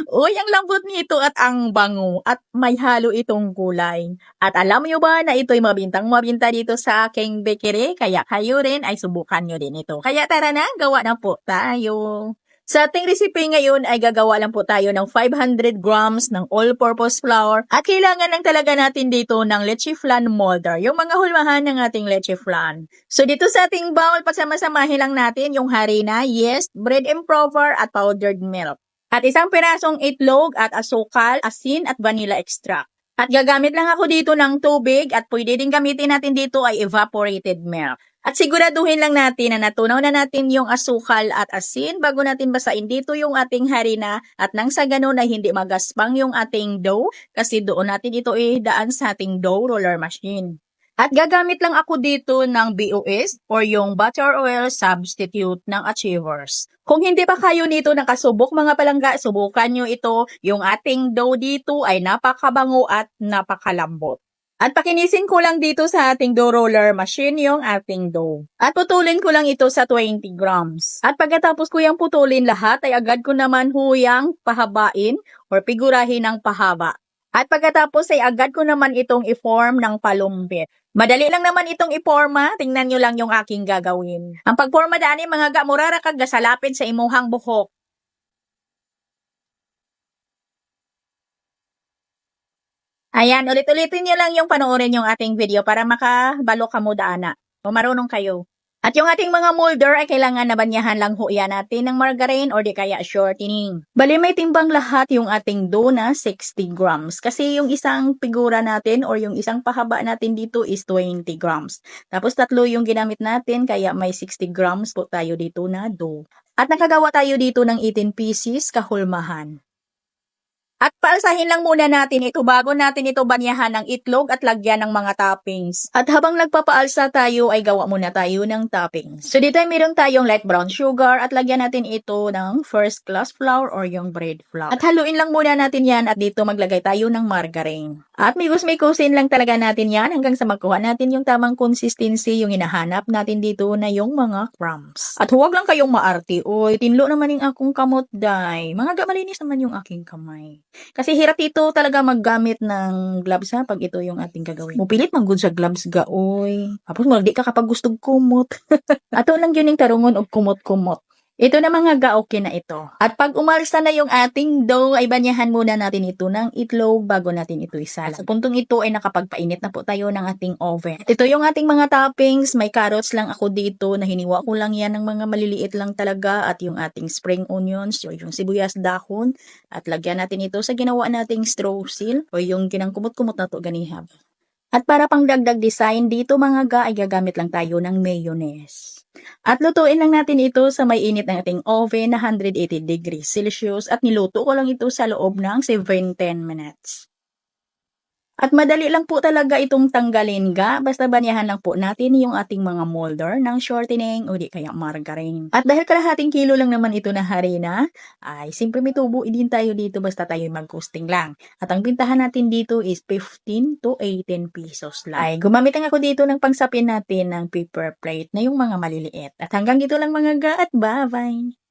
Uy, ang lambot nito at ang bango at may halo itong gulay. At alam niyo ba na ito'y mabintang-mabinta dito sa aking bakery, kaya kayo rin ay subukan niyo din ito. Kaya tara na, gawa na po tayo. Sa ating recipe ngayon ay gagawa lang po tayo ng 500 grams ng all-purpose flour at kailangan lang talaga natin dito ng leche flan molder, yung mga hulmahan ng ating leche flan. So dito sa ating bowl, pagsama-samahin lang natin yung harina, yeast, bread improver at powdered milk. At isang pirasong itlog at asukal, asin at vanilla extract. At gagamit lang ako dito ng tubig at pwede din gamitin natin dito ay evaporated milk. At siguraduhin lang natin na natunaw na natin yung asukal at asin bago natin basain dito yung ating harina at nang sa ganun ay hindi magaspang yung ating dough kasi doon natin ito idaan sa ating dough roller machine. At gagamit lang ako dito ng BOS or yung butter oil substitute ng Achievers. Kung hindi pa kayo nito nakasubok mga palangga, subukan nyo ito. Yung ating dough dito ay napakabango at napakalambot. At pakinisin ko lang dito sa ating dough roller machine yung ating dough. At putulin ko lang ito sa 20 grams. At pagkatapos ko yung putulin lahat ay agad ko naman huyang pahabain or figurahin ng pahaba. At pagkatapos ay agad ko naman itong i-form ng palumpit. Madali lang naman itong i-forma, tingnan nyo lang yung aking gagawin. Ang pagforma daan mga gamurara kag gasalapin sa imuhang buhok. Ayan, ulit-ulitin nyo lang yung panoorin yung ating video para makabalo ka mo daana o marunong kayo. At yung ating mga molder ay kailangan na banyahan lang ho yan natin ng margarine or di kaya shortening. Bali may timbang lahat yung ating dough na 60 grams. Kasi yung isang figura natin or yung isang pahaba natin dito is 20 grams. Tapos tatlo yung ginamit natin kaya may 60 grams po tayo dito na dough. At nakagawa tayo dito ng 18 pieces kahulmahan. At paalsahin lang muna natin ito bago natin ito banyahan ng itlog at lagyan ng mga toppings. At habang nagpapaalsa tayo ay gawa muna tayo ng toppings. So dito ay meron tayong light brown sugar at lagyan natin ito ng first class flour or yung bread flour. At haluin lang muna natin yan at dito maglagay tayo ng margarine. At migos-mikusin lang talaga natin yan hanggang sa magkuha natin yung tamang consistency yung hinahanap natin dito na yung mga crumbs. At huwag lang kayong maarte. Oy, tinlo naman yung akong kamot day. Mga gamalinis naman yung aking kamay. Kasi hirap ito talaga maggamit ng gloves ha, pag ito yung ating gagawin. Mupilit man gud sa gloves gaoy. Tapos mo di ka kapag gustong kumot. Ato lang yun yung tarungon og kumot-kumot. Ito na mga ga-okay na ito. At pag umalsa na yung ating dough, ay banyahan muna natin ito ng itlog bago natin ito isalang. Sa puntong ito ay nakapagpainit na po tayo ng ating oven. At ito yung ating mga toppings. May carrots lang ako dito na hiniwa ko lang yan ng mga maliliit lang talaga. At yung ating spring onions, yung sibuyas dahon. At lagyan natin ito sa ginawa nating straw seal o yung kinangkumot-kumot na to ganihab. At para pang dagdag design dito mga ga ay gagamit lang tayo ng mayonnaise. At lutuin lang natin ito sa may init ng ating oven na 180 degrees Celsius at niluto ko lang ito sa loob ng 7-10 minutes. At madali lang po talaga itong tanggalin ga, basta banyahan lang po natin yung ating mga molder ng shortening o di kaya margarine. At dahil kalahating kilo lang naman ito na harina, ay simple may tubo din tayo dito basta tayo mag-coasting lang. At ang bintahan natin dito is 15 to 18 pesos lang. Ay gumamit lang ako dito ng pangsapin natin ng paper plate na yung mga maliliit. At hanggang dito lang mga ga at bye-bye!